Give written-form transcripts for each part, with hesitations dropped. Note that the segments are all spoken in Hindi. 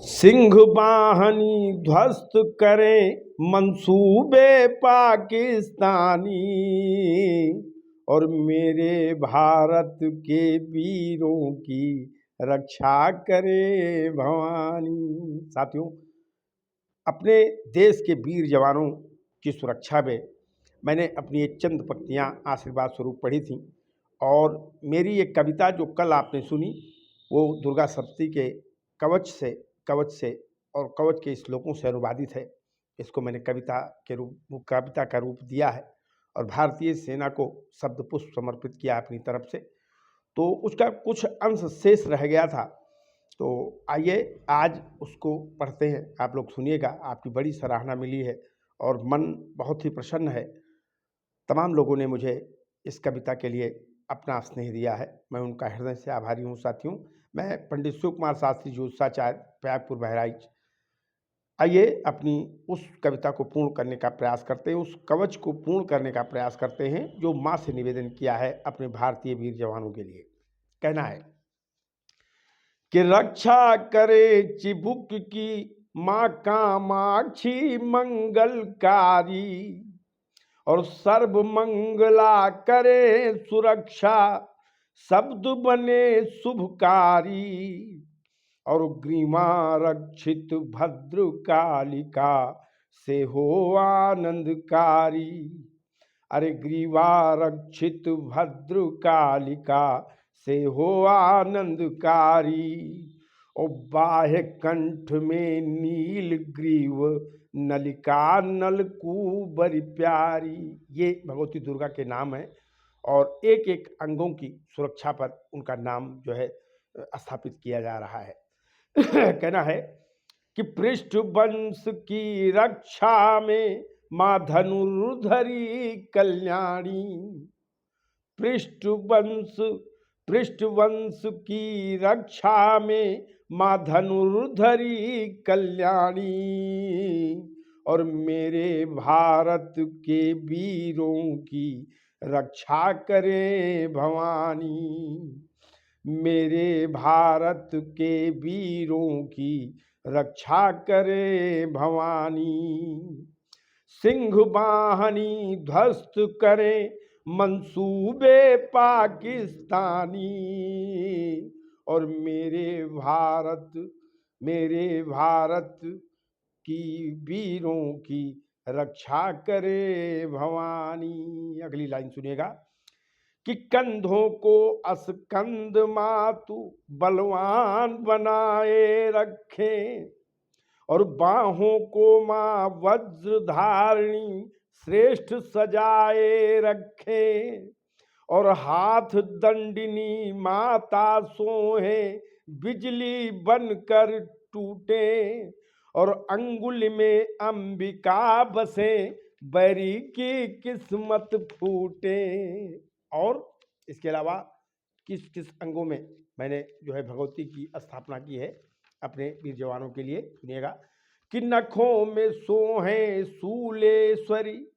सिंह बाहनी ध्वस्त करें मंसूबे पाकिस्तानी और मेरे भारत के वीरों की रक्षा करे भवानी। साथियों, अपने देश के वीर जवानों की सुरक्षा में मैंने अपनी एक चंद पंक्तियाँ आशीर्वाद स्वरूप पढ़ी थी और मेरी एक कविता जो कल आपने सुनी वो दुर्गा सप्तशती के कवच से और कवच के श्लोकों से अनुवादित है। इसको मैंने कविता का रूप दिया है और भारतीय सेना को शब्द पुष्प समर्पित किया अपनी तरफ से। तो उसका कुछ अंश शेष रह गया था, तो आइए आज उसको पढ़ते हैं। आप लोग सुनिएगा, आपकी बड़ी सराहना मिली है और मन बहुत ही प्रसन्न है। तमाम लोगों ने मुझे इस कविता के लिए अपना स्नेह दिया है, मैं उनका हृदय से आभारी हूँ। साथियों, मैं पंडित शिव कुमार शास्त्री ज्योतिषाचार्य, प्रयागपुर, बहराइच। आइए अपनी उस कविता को पूर्ण करने का प्रयास करते हैं, उस कवच को पूर्ण करने का प्रयास करते हैं जो माँ से निवेदन किया है अपने भारतीय वीर जवानों के लिए। कहना है कि रक्षा करे चिबुक की माँ कामाक्षी मंगलकारी और सर्व मंगला करे सुरक्षा, शब्द बने शुभकारी और ग्रीमा रक्षित भद्र कालिका से हो आनंदकारी। अरे ग्रीवा रक्षित भद्र कालिका से हो आनंदकारी और बाह्य कंठ में नील ग्रीव नलिका नलकूबर प्यारी। ये भगवती दुर्गा के नाम है और एक एक अंगों की सुरक्षा पर उनका नाम जो है स्थापित किया जा रहा है। कहना है कि पृष्ठ वंश की रक्षा में माँ धनुर्धरी कल्याणी, पृष्ठ वंश की रक्षा में माँ धनुर्धरी कल्याणी और मेरे भारत के वीरों की रक्षा करे भवानी। मेरे भारत के वीरों की रक्षा करे भवानी। सिंह बाहनी ध्वस्त करे मंसूबे पाकिस्तानी और मेरे भारत की वीरों की रक्षा करे भवानी। अगली लाइन सुनिएगा कि कंधों को अस्कंद मातु बलवान बनाए रखे और बाहों को माँ वज्र धारणी श्रेष्ठ सजाए रखे और हाथ दंडिनी माता सोहे बिजली बनकर टूटे और अंगुल में अंबिका बसे बैरी की किस्मत फूटे। और इसके अलावा किस किस अंगों में मैंने जो है भगवती की स्थापना की है अपने वीर जवानों के लिए, सुनिएगा कि नखों में सोहे शूलेश्वरी,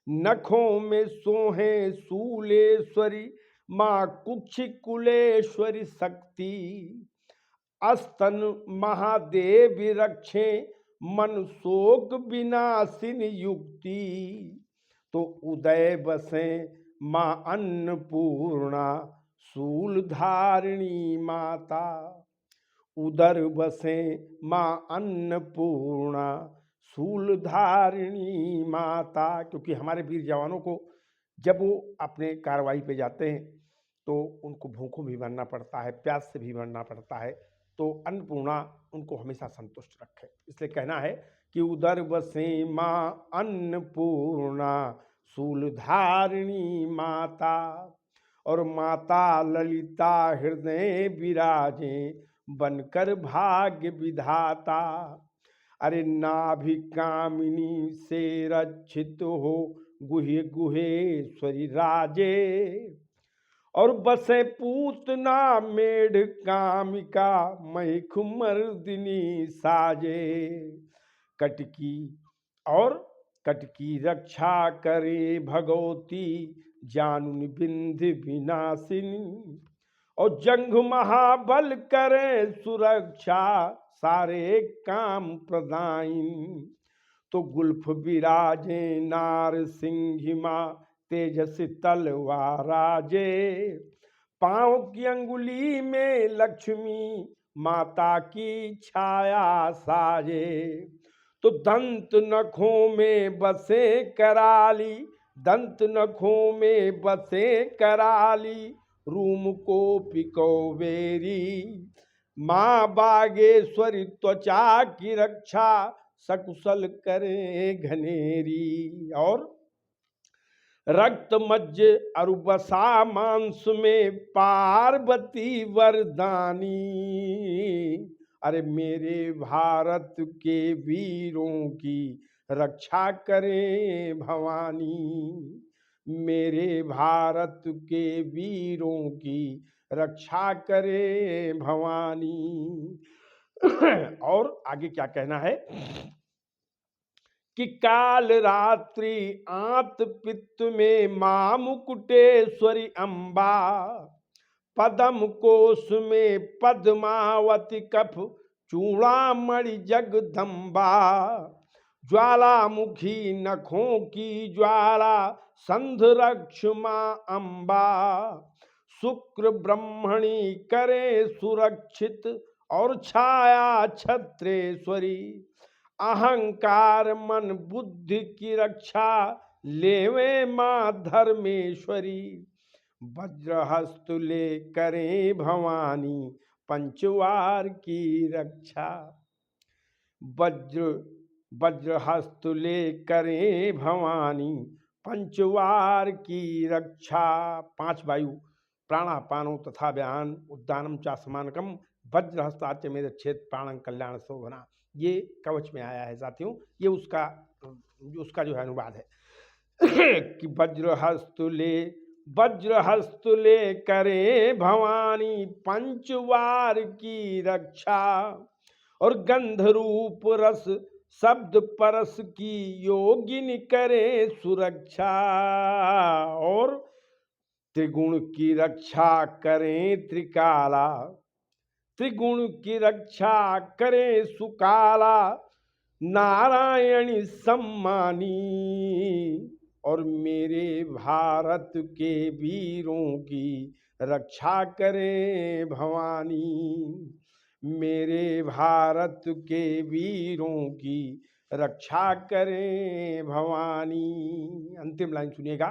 नखों में सोहे शूलेश्वरी माँ कुक्ष कुलेश्वरी शक्ति, अस्तन महादेव रक्षे मन शोक विनाशिन युक्ति। तो उदय बसे माँ अन्नपूर्णा शूल धारिणी माता, उदर बसे माँ अन्नपूर्णा शूल धारिणी माता। क्योंकि हमारे वीर जवानों को जब वो अपने कार्रवाई पे जाते हैं तो उनको भूखों भी मरना पड़ता है, प्यास से भी मरना पड़ता है, तो अन्नपूर्णा उनको हमेशा संतुष्ट रखे। इसलिए कहना है कि उदर बसे माँ अन्नपूर्णा शूल धारिणी माता और माता ललिता हृदय विराजे बनकर भाग्य विधाता। अरे नाभि कामिनी से रक्षित हो गुहे गुहेश्वरी राजे और बसे पूतना मेढ़ कामिका मैख मर्दिनी साजे। कटकी रक्षा करे भगवती जानुन बिंध विनाशिनी और जंग महाबल करें सुरक्षा सारे काम प्रदायिन। तो गुल्फ विराजे नार सिंहिमा तेजस तलवाराजे। पांव की अंगुली में लक्ष्मी माता की छाया साजे। तो दंत नखों में बसे कराली, दंत नखों में बसे कराली, रूम को पिकौबेरी। माँ बागेश्वरी त्वचा की रक्षा सकुशल करे घनेरी। और रक्त मज्ज अरुबसा मांस में पार्वती वरदानी। अरे मेरे भारत के वीरों की रक्षा करें भवानी, मेरे भारत के वीरों की रक्षा करे भवानी। और आगे क्या कहना है कि काल रात्रि आंत पित्त में मां मुकुटेश्वरी अम्बा। पदम कोश में पद्मावती कफ चूड़ामणि जगदम्बा। ज्वालामुखी नखों की ज्वाला संध रक्ष मां अम्बा। शुक्र ब्रह्मणी करे सुरक्षित और छाया छत्रेश्वरी। अहंकार मन बुद्धि की रक्षा लेवे मां धर्मेश्वरी। वज्रहस्त ले करें भवानी पंचवार की रक्षा। वज्रहस्त ले करें भवानी पंचवार की रक्षा। 5 वायु प्राणापानो तथा व्यान उद्दानम चा समानकम वज्रहस्ताच मेरे छेद प्राणं कल्याण शोभना। ये कवच में आया है साथियों, ये उसका जो है अनुवाद है कि वज्रहस्त ले करे भवानी पंचवार की रक्षा। और गंधरूप रस शब्द परस की योगिनी करे सुरक्षा। और त्रिगुण की रक्षा करें त्रिकाला, त्रिगुण की रक्षा करे सुकाला नारायणी सम्मानी। और मेरे भारत के वीरों की रक्षा करे भवानी, मेरे भारत के वीरों की रक्षा करे भवानी। अंतिम लाइन सुनिएगा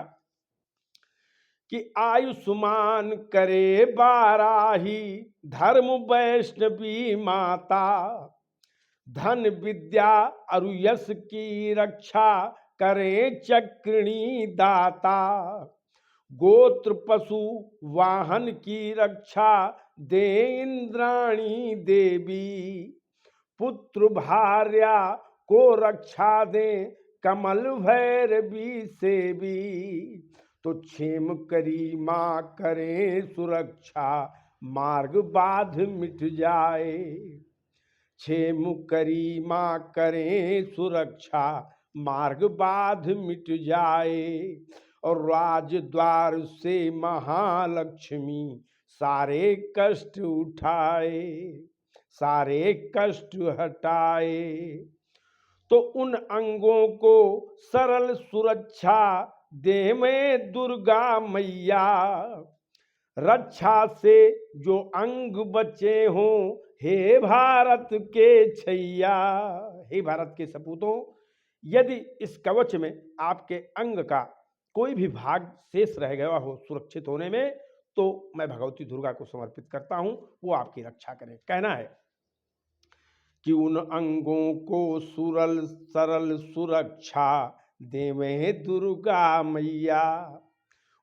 कि आयुष्मान करे बाराही धर्म वैष्णवी माता। धन विद्या और यश की रक्षा करे चक्रिणी दाता। गोत्र पशु वाहन की रक्षा दे इंद्राणी देवी। पुत्र भार्या को रक्षा दे कमल भैरवी सेवी। तो क्षेम करी माँ करे सुरक्षा मार्ग बाध मिट जाए। क्षेम करी माँ करे सुरक्षा मार्ग बाध मिट जाए। और राजद्वार से महालक्ष्मी सारे कष्ट उठाए, सारे कष्ट हटाए। तो उन अंगों को सरल सुरक्षा दे में दुर्गा मैया। रक्षा से जो अंग बचे हों हे भारत के छैया। हे भारत के सपूतों, यदि इस कवच में आपके अंग का कोई भी भाग शेष रह गया हो सुरक्षित होने में, तो मैं भगवती दुर्गा को समर्पित करता हूं, वो आपकी रक्षा करें। कहना है कि उन अंगों को सरल सुरक्षा देवे दुर्गा मैया।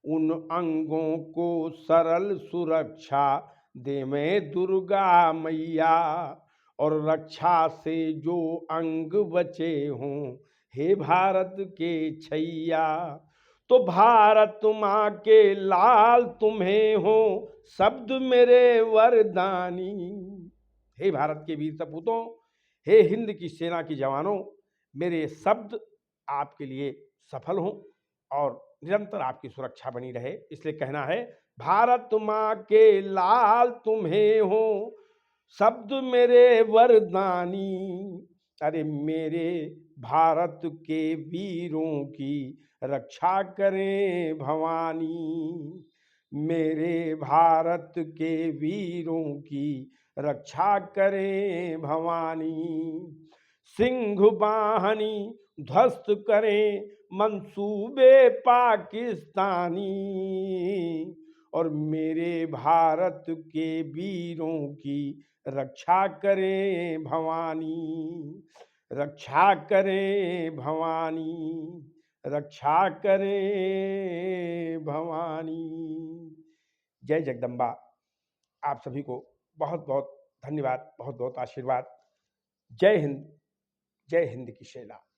उन अंगों को सरल सुरक्षा देवे दुर्गा मैया। और रक्षा से जो अंग बचे हों हे भारत के छैया। तो भारत माँ के लाल तुम्हें हो शब्द मेरे वरदानी। हे भारत के वीर सपूतों, हे हिंद की सेना की जवानों, मेरे शब्द आपके लिए सफल हों और निरंतर आपकी सुरक्षा बनी रहे, इसलिए कहना है भारत माँ के लाल तुम्हें हो शब्द मेरे वरदानी। अरे मेरे भारत के वीरों की रक्षा करें भवानी। मेरे भारत के वीरों की रक्षा करें भवानी। सिंह वाहनी ध्वस्त करें मंसूबे पाकिस्तानी। और मेरे भारत के वीरों की रक्षा करें भवानी। रक्षा करें भवानी। रक्षा करें भवानी। जय जगदम्बा। आप सभी को बहुत बहुत धन्यवाद, बहुत बहुत आशीर्वाद। जय हिंद, जय हिंद की सेना।